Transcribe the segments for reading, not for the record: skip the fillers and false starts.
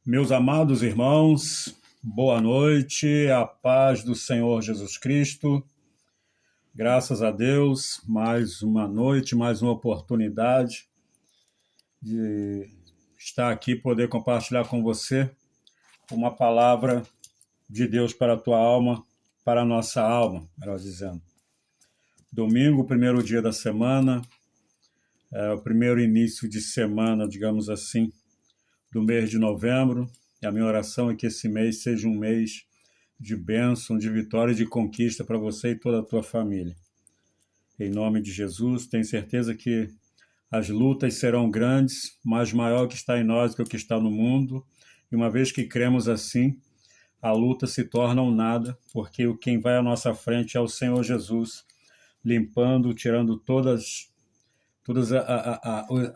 Meus amados irmãos, boa noite, a paz do Senhor Jesus Cristo. Graças a Deus, mais uma noite, mais uma oportunidade de estar aqui, poder compartilhar com você uma palavra de Deus para a tua alma, para a nossa alma, melhor dizendo. Domingo, primeiro dia da semana, o primeiro início de semana, digamos assim, do mês de novembro, e a minha oração é que esse mês seja um mês de bênção, de vitória e de conquista para você e toda a tua família. Em nome de Jesus, tenho certeza que as lutas serão grandes, mas maior que está em nós do que o que está no mundo, e uma vez que cremos assim, a luta se torna um nada, porque quem vai à nossa frente é o Senhor Jesus, limpando, tirando todas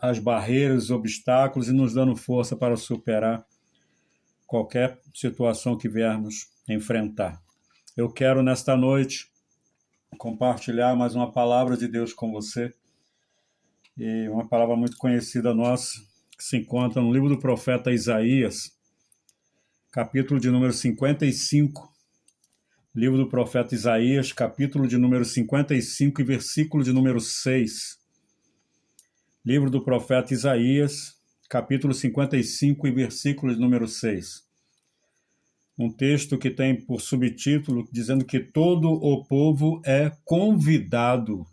as barreiras, os obstáculos e nos dando força para superar qualquer situação que viermos enfrentar. Eu quero, nesta noite, compartilhar mais uma palavra de Deus com você, e uma palavra muito conhecida nossa, que se encontra no livro do profeta Isaías, capítulo de número 55, livro do profeta Isaías, capítulo de número 55 e versículo de número 6. Livro do profeta Isaías, capítulo 55 e versículo de número 6. Um texto que tem por subtítulo dizendo que todo o povo é convidado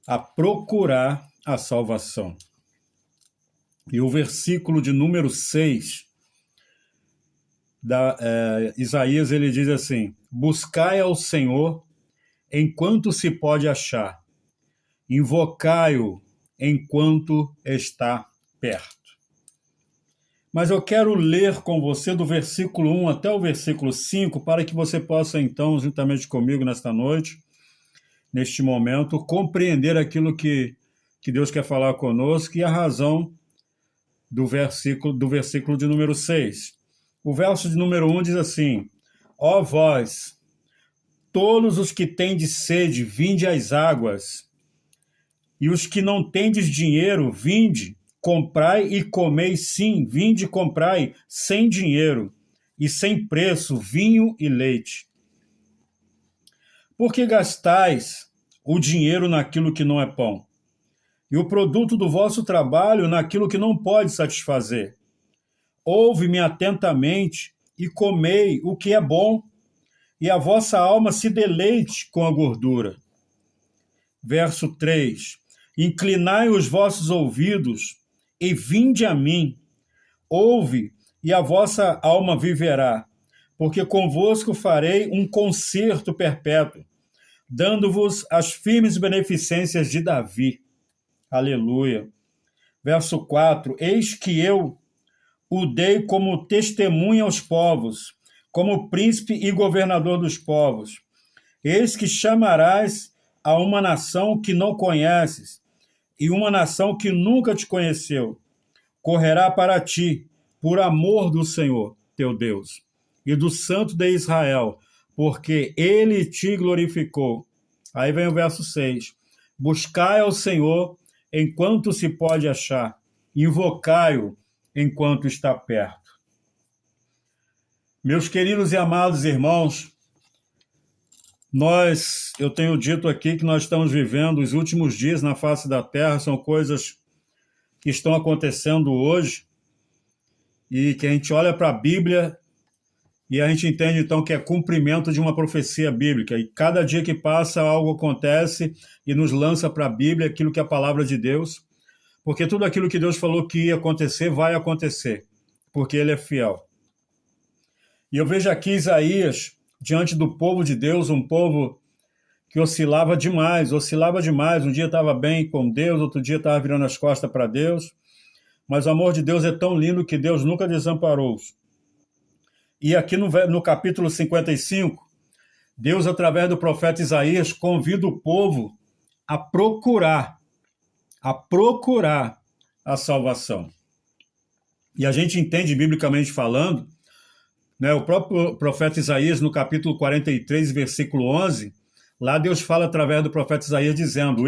a procurar a salvação. E o versículo de número 6 da Isaías, ele diz assim: buscai ao Senhor enquanto se pode achar, invocai-o enquanto está perto. Mas eu quero ler com você do versículo 1 até o versículo 5, para que você possa, então, juntamente comigo nesta noite, neste momento, compreender aquilo que Deus quer falar conosco e a razão do versículo de número 6. O verso de número 1 diz assim: ó vós, todos os que tendes sede, vinde às águas, e os que não tendes dinheiro, vinde, comprai e comei, sim, vinde e comprai, sem dinheiro e sem preço, vinho e leite. Porque gastais o dinheiro naquilo que não é pão, e o produto do vosso trabalho naquilo que não pode satisfazer? Ouve-me atentamente e comei o que é bom, e a vossa alma se deleite com a gordura. Verso 3. Inclinai os vossos ouvidos e vinde a mim. Ouve, e a vossa alma viverá, porque convosco farei um concerto perpétuo, dando-vos as firmes beneficências de Davi. Aleluia. Verso 4. Eis que eu o dei como testemunha aos povos, como príncipe e governador dos povos. Eis que chamarás a uma nação que não conheces, e uma nação que nunca te conheceu. Correrá para ti, por amor do Senhor, teu Deus, e do Santo de Israel, porque ele te glorificou. Aí vem o verso 6. Buscai ao Senhor enquanto se pode achar, invocai-o enquanto está perto. Meus queridos e amados irmãos, eu tenho dito aqui que nós estamos vivendo os últimos dias na face da terra, são coisas que estão acontecendo hoje e que a gente olha para a Bíblia e a gente entende então que é cumprimento de uma profecia bíblica, e cada dia que passa algo acontece e nos lança para a Bíblia aquilo que é a palavra de Deus, porque tudo aquilo que Deus falou que ia acontecer, vai acontecer, porque Ele é fiel. E eu vejo aqui Isaías diante do povo de Deus, um povo que oscilava demais. Um dia estava bem com Deus, outro dia estava virando as costas para Deus, mas o amor de Deus é tão lindo que Deus nunca desamparou. E aqui no capítulo 55, Deus, através do profeta Isaías, convida o povo a procurar a salvação. E a gente entende, biblicamente falando, né, o próprio profeta Isaías, no capítulo 43, versículo 11, lá Deus fala através do profeta Isaías dizendo: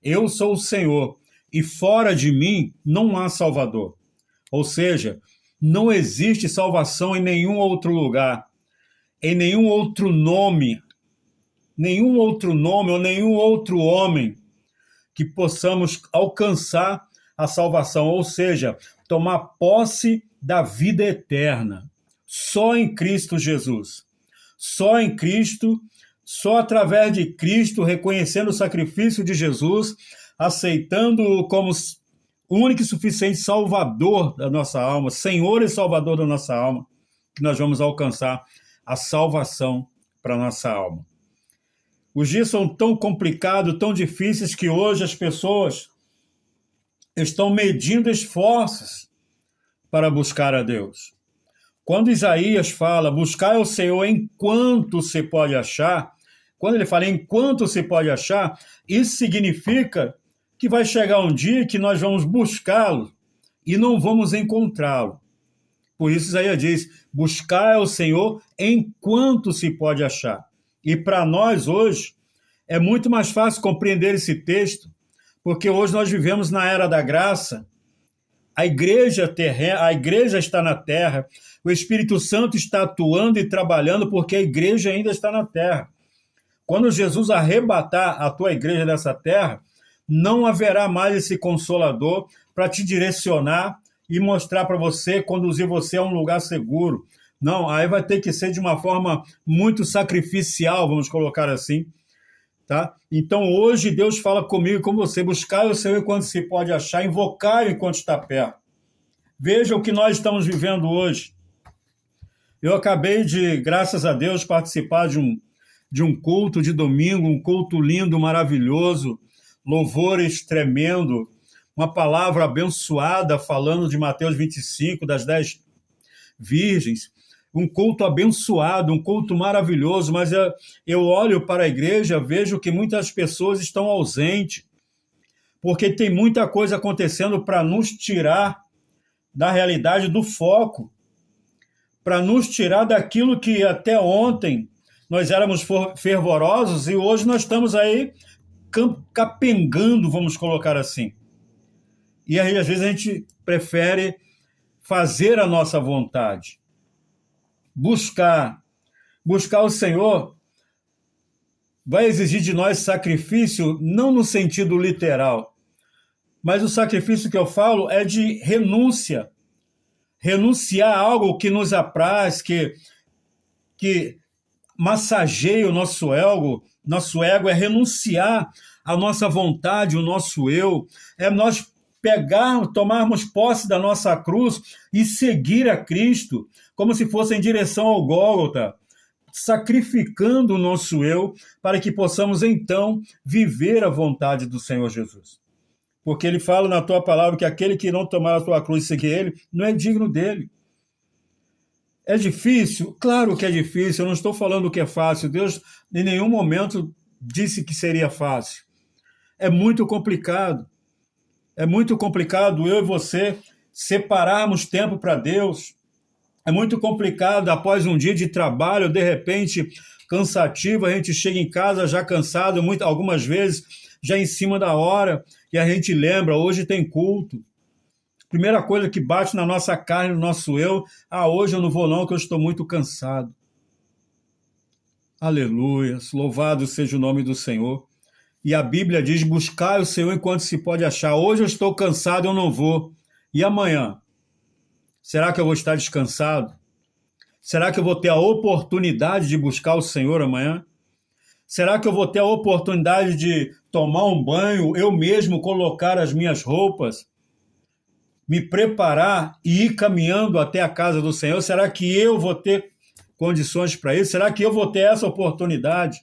eu sou o Senhor, e fora de mim não há Salvador. Ou seja, não existe salvação em nenhum outro lugar, em nenhum outro nome ou nenhum outro homem que possamos alcançar a salvação, ou seja, tomar posse da vida eterna. Só em Cristo Jesus. Só em Cristo, só através de Cristo, reconhecendo o sacrifício de Jesus, aceitando-o como único e suficiente Salvador da nossa alma, Senhor e Salvador da nossa alma, que nós vamos alcançar a salvação para a nossa alma. Os dias são tão complicados, tão difíceis, que hoje as pessoas estão medindo esforços para buscar a Deus. Quando Isaías fala, buscar o Senhor enquanto se pode achar, quando ele fala enquanto se pode achar, isso significa que vai chegar um dia que nós vamos buscá-lo e não vamos encontrá-lo. Por isso Isaías diz, buscar o Senhor enquanto se pode achar. E para nós hoje é muito mais fácil compreender esse texto, porque hoje nós vivemos na era da graça. A igreja está na terra, o Espírito Santo está atuando e trabalhando porque a igreja ainda está na terra. Quando Jesus arrebatar a tua igreja dessa terra, não haverá mais esse consolador para te direcionar e mostrar para você, conduzir você a um lugar seguro. Não, aí vai ter que ser de uma forma muito sacrificial, vamos colocar assim. Tá? Então hoje Deus fala comigo e com você, buscar o Senhor enquanto se pode achar, invocar enquanto está perto. Veja o que nós estamos vivendo hoje. Eu acabei de, graças a Deus, participar de um culto de domingo, um culto lindo, maravilhoso, louvores tremendo, uma palavra abençoada falando de Mateus 25, das 10 virgens, um culto abençoado, um culto maravilhoso, mas eu olho para a igreja, vejo que muitas pessoas estão ausentes, porque tem muita coisa acontecendo para nos tirar da realidade, do foco, para nos tirar daquilo que até ontem nós éramos fervorosos e hoje nós estamos aí capengando, vamos colocar assim. E aí, às vezes, a gente prefere fazer a nossa vontade. Buscar o Senhor vai exigir de nós sacrifício, não no sentido literal, mas o sacrifício que eu falo é de renúncia. Renunciar a algo que nos apraz, que massageia o nosso ego. Nosso ego é renunciar à nossa vontade, o nosso eu, é nós tomarmos posse da nossa cruz e seguir a Cristo, como se fosse em direção ao Gólgota, sacrificando o nosso eu, para que possamos então viver a vontade do Senhor Jesus. Porque ele fala na tua palavra que aquele que não tomar a tua cruz e seguir ele, não é digno dele. É difícil? Claro que é difícil, eu não estou falando que é fácil. Deus em nenhum momento disse que seria fácil. É muito complicado. É muito complicado eu e você separarmos tempo para Deus. É muito complicado, após um dia de trabalho, de repente, cansativo, a gente chega em casa já cansado, algumas vezes já em cima da hora, e a gente lembra, hoje tem culto. Primeira coisa que bate na nossa carne, no nosso eu, hoje eu não vou não, que eu estou muito cansado. Aleluia, louvado seja o nome do Senhor. E a Bíblia diz, buscar o Senhor enquanto se pode achar. Hoje eu estou cansado, eu não vou. E amanhã? Será que eu vou estar descansado? Será que eu vou ter a oportunidade de buscar o Senhor amanhã? Será que eu vou ter a oportunidade de tomar um banho, eu mesmo colocar as minhas roupas, me preparar e ir caminhando até a casa do Senhor? Será que eu vou ter condições para isso? Será que eu vou ter essa oportunidade?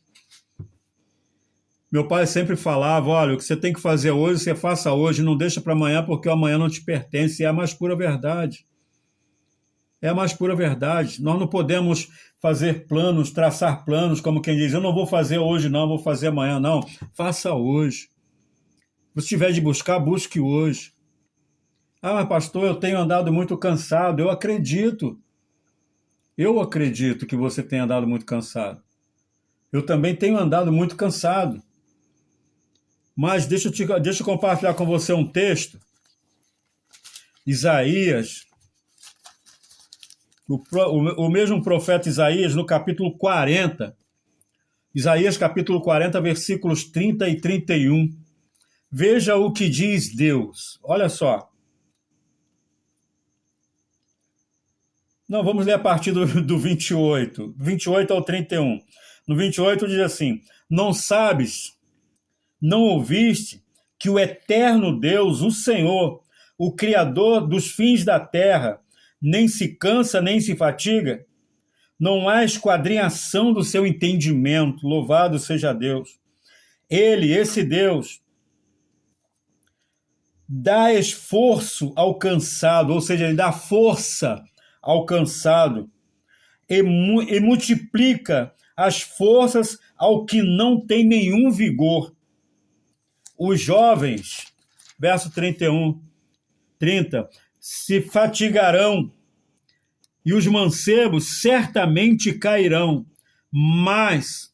Meu pai sempre falava, olha, o que você tem que fazer hoje, você faça hoje, não deixa para amanhã, porque o amanhã não te pertence. E é a mais pura verdade. É a mais pura verdade. Nós não podemos fazer planos, traçar planos, como quem diz, eu não vou fazer hoje não, vou fazer amanhã. Não, faça hoje. Se tiver de buscar, busque hoje. Mas pastor, eu tenho andado muito cansado. Eu acredito que você tenha andado muito cansado. Eu também tenho andado muito cansado. Mas deixa eu compartilhar com você um texto. Isaías, o mesmo profeta Isaías, no capítulo 40, Isaías capítulo 40, versículos 30 e 31. Veja o que diz Deus. Olha só. Não, vamos ler a partir do 28 ao 31. No 28 diz assim: não sabes, não ouviste, que o eterno Deus, o Senhor, o Criador dos fins da terra, nem se cansa, nem se fatiga? Não há esquadrinhação do seu entendimento, louvado seja Deus. Ele, esse Deus, dá esforço ao cansado, ou seja, ele dá força ao cansado e multiplica as forças ao que não tem nenhum vigor. Os jovens, verso 30, se fatigarão e os mancebos certamente cairão, mas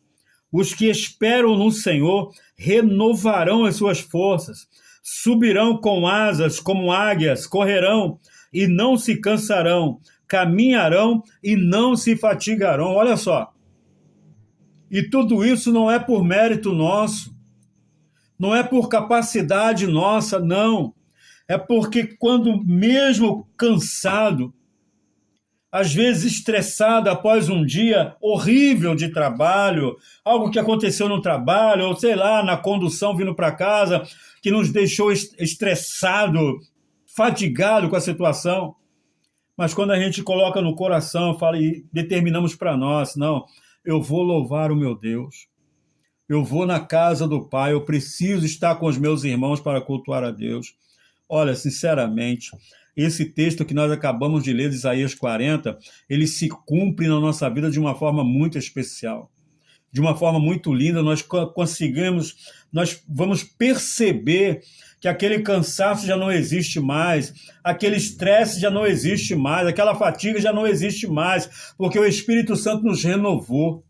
os que esperam no Senhor renovarão as suas forças, subirão com asas como águias, correrão e não se cansarão, caminharão e não se fatigarão. Olha só. E tudo isso não é por mérito nosso, não é por capacidade nossa, não. É porque quando mesmo cansado, às vezes estressado após um dia horrível de trabalho, algo que aconteceu no trabalho, ou sei lá, na condução vindo para casa, que nos deixou estressado, fatigado com a situação. Mas quando a gente coloca no coração, fala e determinamos para nós, não, eu vou louvar o meu Deus, eu vou na casa do Pai, eu preciso estar com os meus irmãos para cultuar a Deus. Olha, sinceramente, esse texto que nós acabamos de ler de Isaías 40, ele se cumpre na nossa vida de uma forma muito especial, de uma forma muito linda. Nós vamos perceber que aquele cansaço já não existe mais, aquele estresse já não existe mais, aquela fatiga já não existe mais, porque o Espírito Santo nos renovou.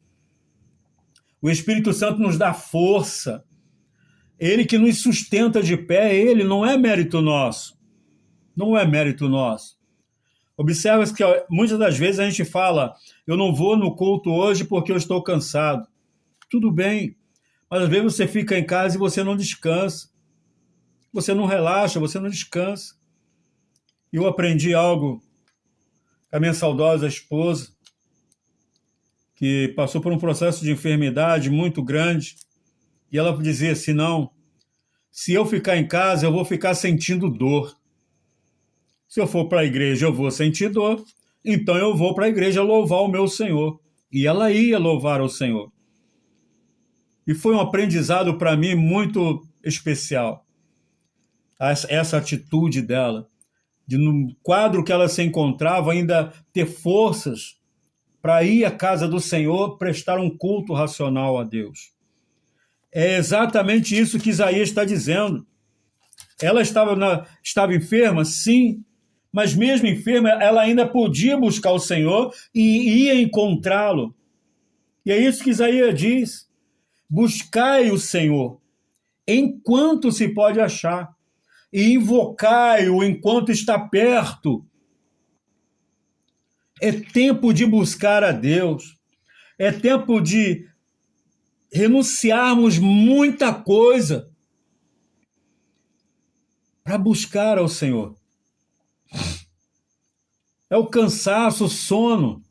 O Espírito Santo nos dá força. Ele que nos sustenta de pé, ele não é mérito nosso. Não é mérito nosso. Observa que muitas das vezes a gente fala, eu não vou no culto hoje porque eu estou cansado. Tudo bem, mas às vezes você fica em casa e você não descansa. Você não relaxa, você não descansa. E eu aprendi algo com a minha saudosa esposa, que passou por um processo de enfermidade muito grande, e ela dizia assim, não, se eu ficar em casa, eu vou ficar sentindo dor. Se eu for para a igreja, eu vou sentir dor, então eu vou para a igreja louvar o meu Senhor. E ela ia louvar o Senhor. E foi um aprendizado para mim muito especial, essa atitude dela, de no quadro que ela se encontrava ainda ter forças para ir à casa do Senhor, prestar um culto racional a Deus. É exatamente isso que Isaías está dizendo. Ela estava enferma, sim, mas mesmo enferma, ela ainda podia buscar o Senhor e ia encontrá-lo. E é isso que Isaías diz. Buscai o Senhor enquanto se pode achar, e invocai-o enquanto está perto. É tempo de buscar a Deus. É tempo de renunciarmos muita coisa para buscar ao Senhor. É o cansaço, o sono,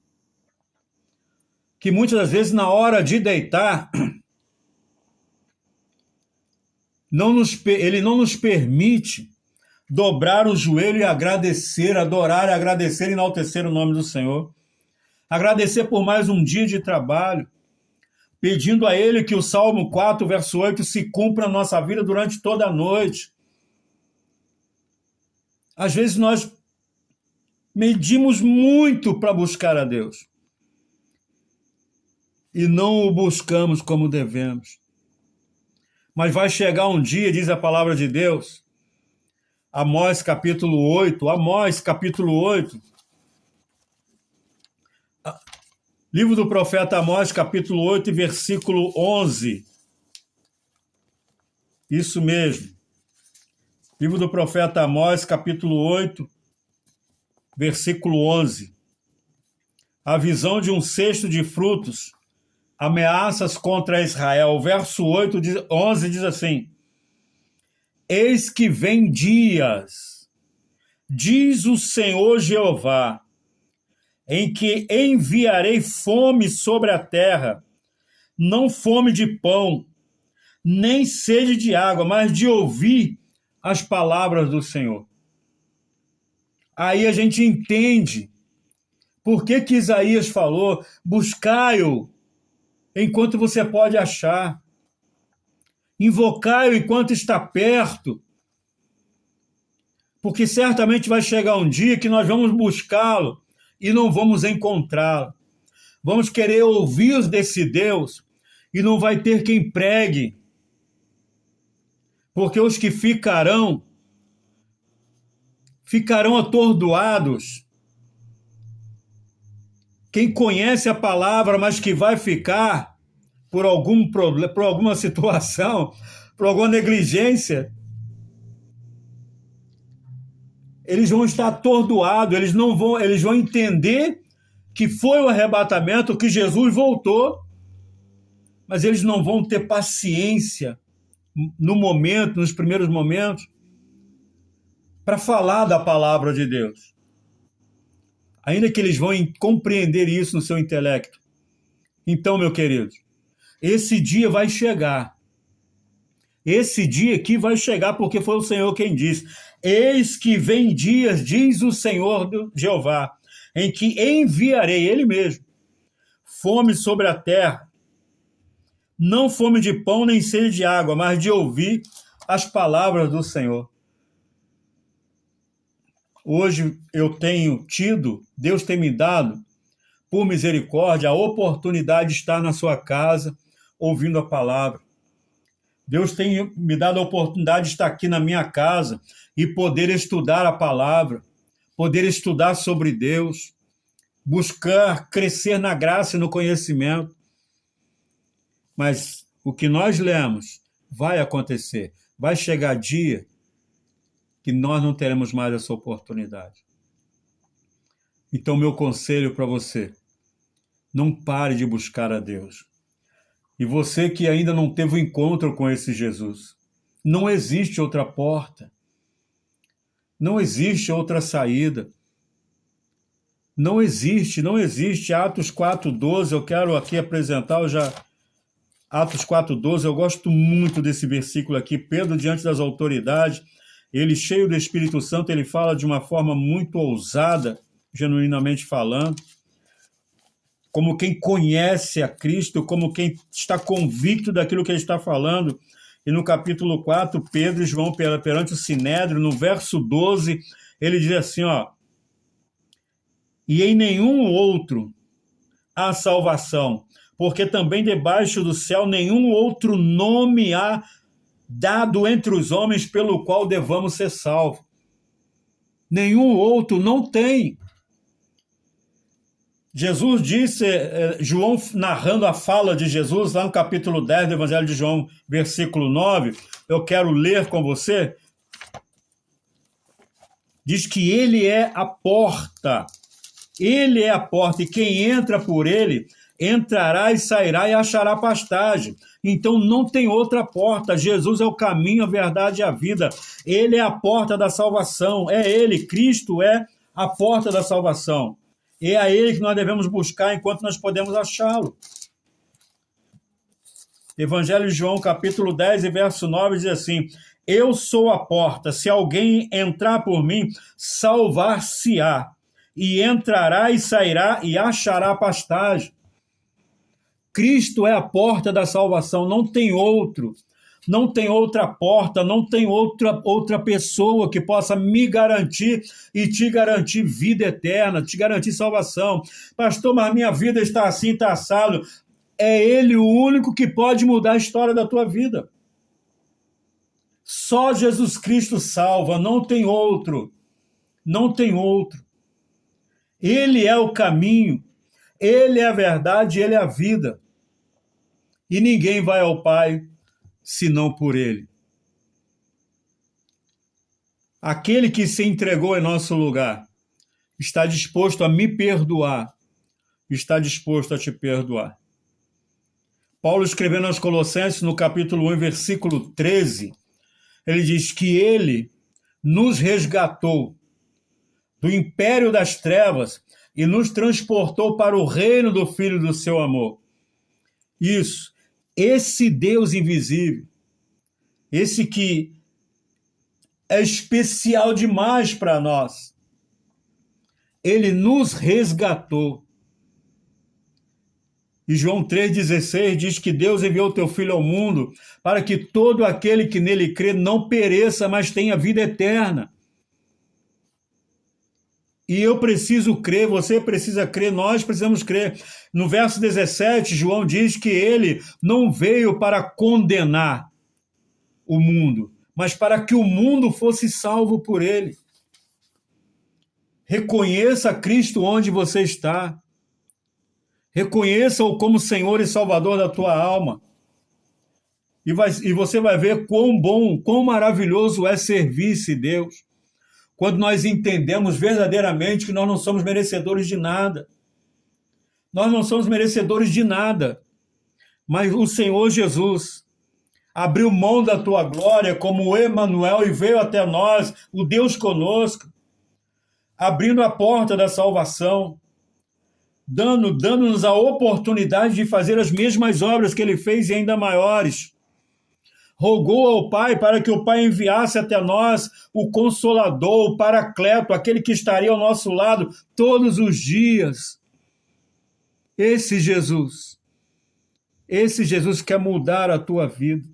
que muitas das vezes na hora de deitar, ele não nos permite dobrar o joelho e agradecer, adorar, agradecer e enaltecer o nome do Senhor. Agradecer por mais um dia de trabalho, pedindo a Ele que o Salmo 4, verso 8, se cumpra na nossa vida durante toda a noite. Às vezes nós medimos muito para buscar a Deus e não o buscamos como devemos. Mas vai chegar um dia, diz a palavra de Deus, Amós capítulo 8, livro do profeta Amós, capítulo 8, versículo 11. Isso mesmo. Livro do profeta Amós, capítulo 8, versículo 11. A visão de um cesto de frutos, ameaças contra Israel. O verso 11 diz assim: Eis que vem dias, diz o Senhor Jeová, em que enviarei fome sobre a terra, não fome de pão, nem sede de água, mas de ouvir as palavras do Senhor. Aí a gente entende por que Isaías falou: buscai-o enquanto você pode achar, invocai-o enquanto está perto, porque certamente vai chegar um dia que nós vamos buscá-lo e não vamos encontrá-lo. Vamos querer ouvir desse Deus e não vai ter quem pregue, porque os que ficarão atordoados. Quem conhece a palavra, mas que vai ficar por algum problema, por alguma situação, por alguma negligência, eles vão estar atordoados, eles vão entender que foi o arrebatamento, que Jesus voltou, mas eles não vão ter paciência no momento, nos primeiros momentos, para falar da palavra de Deus. Ainda que eles vão compreender isso no seu intelecto. Então, meu querido, esse dia vai chegar. Esse dia aqui vai chegar, porque foi o Senhor quem disse: eis que vem dias, diz o Senhor Jeová, em que enviarei, Ele mesmo, fome sobre a terra, não fome de pão nem sede de água, mas de ouvir as palavras do Senhor. Hoje eu tenho tido, Deus tem me dado, por misericórdia, a oportunidade de estar na sua casa, ouvindo a palavra. Deus tem me dado a oportunidade de estar aqui na minha casa e poder estudar a palavra, poder estudar sobre Deus, buscar crescer na graça e no conhecimento. Mas o que nós lemos vai acontecer. Vai chegar dia que nós não teremos mais essa oportunidade. Então, meu conselho para você: não pare de buscar a Deus. E você que ainda não teve o encontro com esse Jesus, não existe outra porta, não existe outra saída, não existe. Atos 4:12, eu quero aqui apresentar, Atos 4:12, eu gosto muito desse versículo aqui. Pedro, diante das autoridades, ele cheio do Espírito Santo, ele fala de uma forma muito ousada, genuinamente falando, como quem conhece a Cristo, como quem está convicto daquilo que ele está falando. E no capítulo 4, Pedro e João perante o Sinédrio, no verso 12, ele diz assim, e em nenhum outro há salvação, porque também debaixo do céu nenhum outro nome há dado entre os homens pelo qual devamos ser salvos. Nenhum outro, não tem. Jesus disse, João narrando a fala de Jesus, lá no capítulo 10 do Evangelho de João, versículo 9, eu quero ler com você, diz que ele é a porta, e quem entra por ele, entrará e sairá e achará pastagem. Então não tem outra porta. Jesus é o caminho, a verdade e a vida. Ele é a porta da salvação. É ele, Cristo é a porta da salvação. E é a ele que nós devemos buscar enquanto nós podemos achá-lo. Evangelho de João, capítulo 10 e verso 9 diz assim: eu sou a porta, se alguém entrar por mim, salvar-se-á, e entrará e sairá e achará pastagem. Cristo é a porta da salvação, não tem outro, não tem outra porta, não tem outra pessoa que possa me garantir e te garantir vida eterna, te garantir salvação. Pastor, mas minha vida está assim, está assado. É Ele o único que pode mudar a história da tua vida. Só Jesus Cristo salva, não tem outro, não tem outro. Ele é o caminho, Ele é a verdade, Ele é a vida. E ninguém vai ao Pai senão por Ele. Aquele que se entregou em nosso lugar, está disposto a me perdoar, está disposto a te perdoar. Paulo, escrevendo aos Colossenses, no capítulo 1, versículo 13, ele diz que ele nos resgatou do império das trevas e nos transportou para o reino do Filho do seu amor. Isso, esse Deus invisível, esse que é especial demais para nós, ele nos resgatou. E João 3,16 diz que Deus enviou o teu Filho ao mundo para que todo aquele que nele crê não pereça, mas tenha vida eterna. E eu preciso crer, você precisa crer, nós precisamos crer. No verso 17, João diz que ele não veio para condenar o mundo, mas para que o mundo fosse salvo por ele. Reconheça Cristo onde você está. Reconheça-o como Senhor e Salvador da tua alma. E você vai ver quão bom, quão maravilhoso é servir-se Deus. Quando nós entendemos verdadeiramente que nós não somos merecedores de nada. Nós não somos merecedores de nada. Mas o Senhor Jesus abriu mão da tua glória como o Emanuel e veio até nós, o Deus conosco, abrindo a porta da salvação, dando-nos a oportunidade de fazer as mesmas obras que ele fez e ainda maiores. Rogou ao Pai para que o Pai enviasse até nós o Consolador, o Paracleto, aquele que estaria ao nosso lado todos os dias. Esse Jesus quer mudar a tua vida.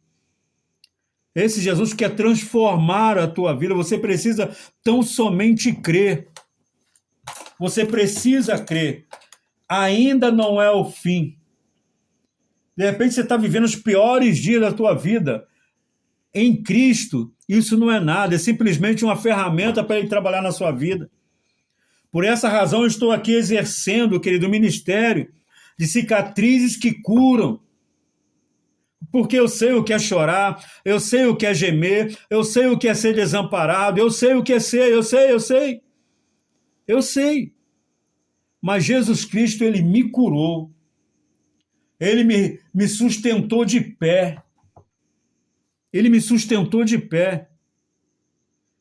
Esse Jesus quer transformar a tua vida. Você precisa tão somente crer. Você precisa crer. Ainda não é o fim. De repente você está vivendo os piores dias da tua vida. Em Cristo, isso não é nada, é simplesmente uma ferramenta para ele trabalhar na sua vida. Por essa razão, eu estou aqui exercendo, querido, o ministério de cicatrizes que curam. Porque eu sei o que é chorar, eu sei o que é gemer, eu sei o que é ser desamparado, eu sei o que é ser, eu sei. Mas Jesus Cristo, ele me curou. Ele me sustentou de pé. Ele me sustentou de pé.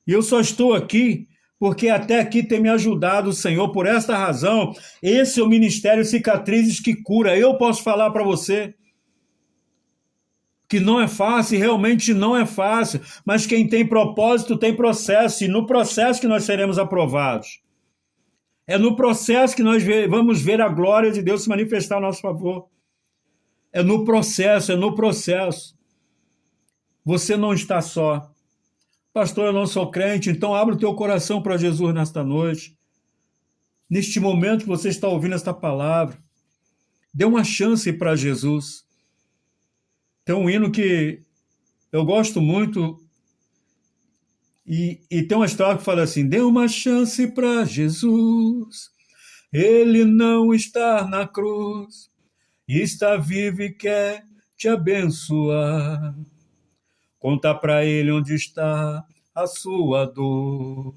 E eu só estou aqui porque até aqui tem me ajudado o Senhor. Por esta razão, esse é o Ministério Cicatrizes que Cura. Eu posso falar para você que não é fácil, realmente não é fácil, mas quem tem propósito tem processo, e no processo que nós seremos aprovados. É no processo que nós vamos ver a glória de Deus se manifestar a nosso favor. É no processo. Você não está só. Pastor, eu não sou crente, então abre o teu coração para Jesus nesta noite. Neste momento que você está ouvindo esta palavra, dê uma chance para Jesus. Tem um hino que eu gosto muito e tem uma história que fala assim: dê uma chance para Jesus, ele não está na cruz, está vivo e quer te abençoar. Conta para ele onde está a sua dor.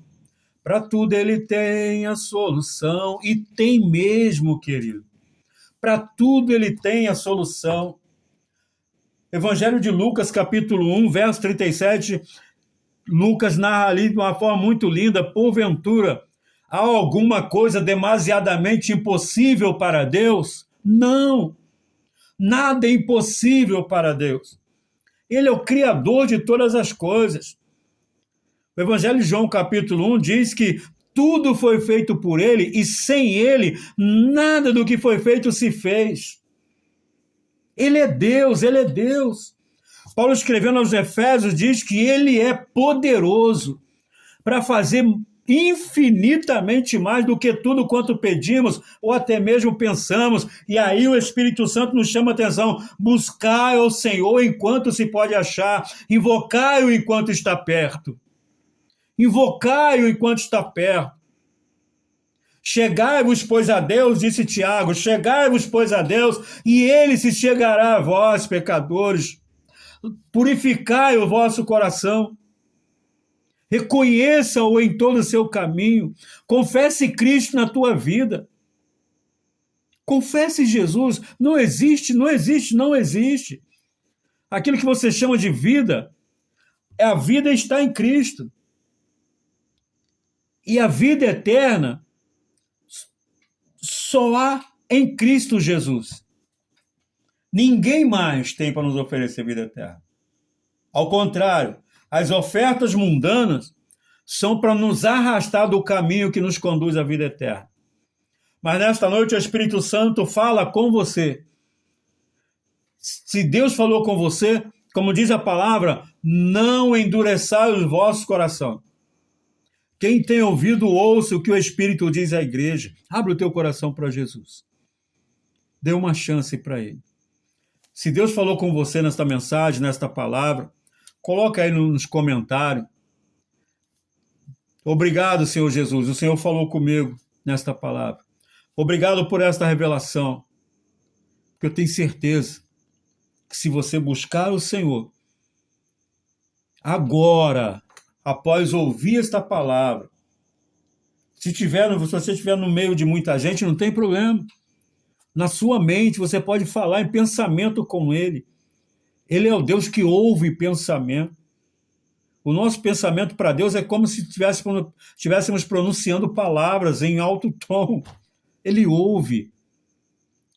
Para tudo ele tem a solução. E tem mesmo, querido. Para tudo ele tem a solução. Evangelho de Lucas, capítulo 1, verso 37. Lucas narra ali de uma forma muito linda. Porventura, há alguma coisa demasiadamente impossível para Deus? Não. Nada é impossível para Deus. Ele é o Criador de todas as coisas. O Evangelho de João, capítulo 1, diz que tudo foi feito por ele e sem ele, nada do que foi feito se fez. Ele é Deus, ele é Deus. Paulo, escrevendo aos Efésios, diz que ele é poderoso para fazer infinitamente mais do que tudo quanto pedimos ou até mesmo pensamos. E aí o Espírito Santo nos chama a atenção: buscai ao Senhor enquanto se pode achar, invocai-o enquanto está perto. Invocai-o enquanto está perto. Chegai-vos, pois, a Deus, disse Tiago, chegai-vos, pois, a Deus, e ele se chegará a vós, pecadores. Purificai o vosso coração. Reconheça-o em todo o seu caminho. Confesse Cristo na tua vida. Confesse Jesus. Não existe, não existe, não existe. Aquilo que você chama de vida, a vida está em Cristo. E a vida eterna só há em Cristo Jesus. Ninguém mais tem para nos oferecer vida eterna. Ao contrário, as ofertas mundanas são para nos arrastar do caminho que nos conduz à vida eterna. Mas nesta noite o Espírito Santo fala com você. Se Deus falou com você, como diz a palavra, não endureçai os vossos corações. Quem tem ouvido, ouça o que o Espírito diz à igreja. Abre o teu coração para Jesus. Dê uma chance para Ele. Se Deus falou com você nesta mensagem, nesta palavra, coloca aí nos comentários. Obrigado, Senhor Jesus. O Senhor falou comigo nesta palavra. Obrigado por esta revelação. Porque eu tenho certeza que se você buscar o Senhor, agora, após ouvir esta palavra, se você estiver no meio de muita gente, não tem problema. Na sua mente, você pode falar em pensamento com Ele. Ele é o Deus que ouve pensamento. O nosso pensamento para Deus é como se estivéssemos pronunciando palavras em alto tom. Ele ouve,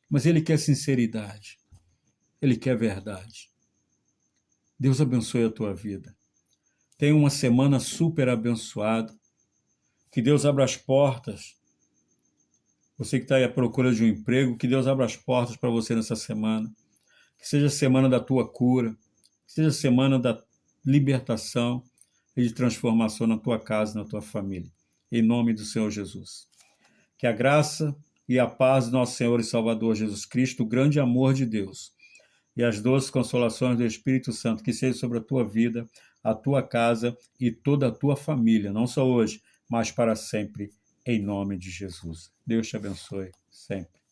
mas Ele quer sinceridade. Ele quer verdade. Deus abençoe a tua vida. Tenha uma semana super abençoada. Que Deus abra as portas. Você que está aí à procura de um emprego, que Deus abra as portas para você nessa semana. Que seja a semana da tua cura. Que seja a semana da libertação e de transformação na tua casa e na tua família. Em nome do Senhor Jesus. Que a graça e a paz do nosso Senhor e Salvador Jesus Cristo, o grande amor de Deus e as doces consolações do Espírito Santo, que seja sobre a tua vida, a tua casa e toda a tua família, não só hoje, mas para sempre, em nome de Jesus. Deus te abençoe sempre.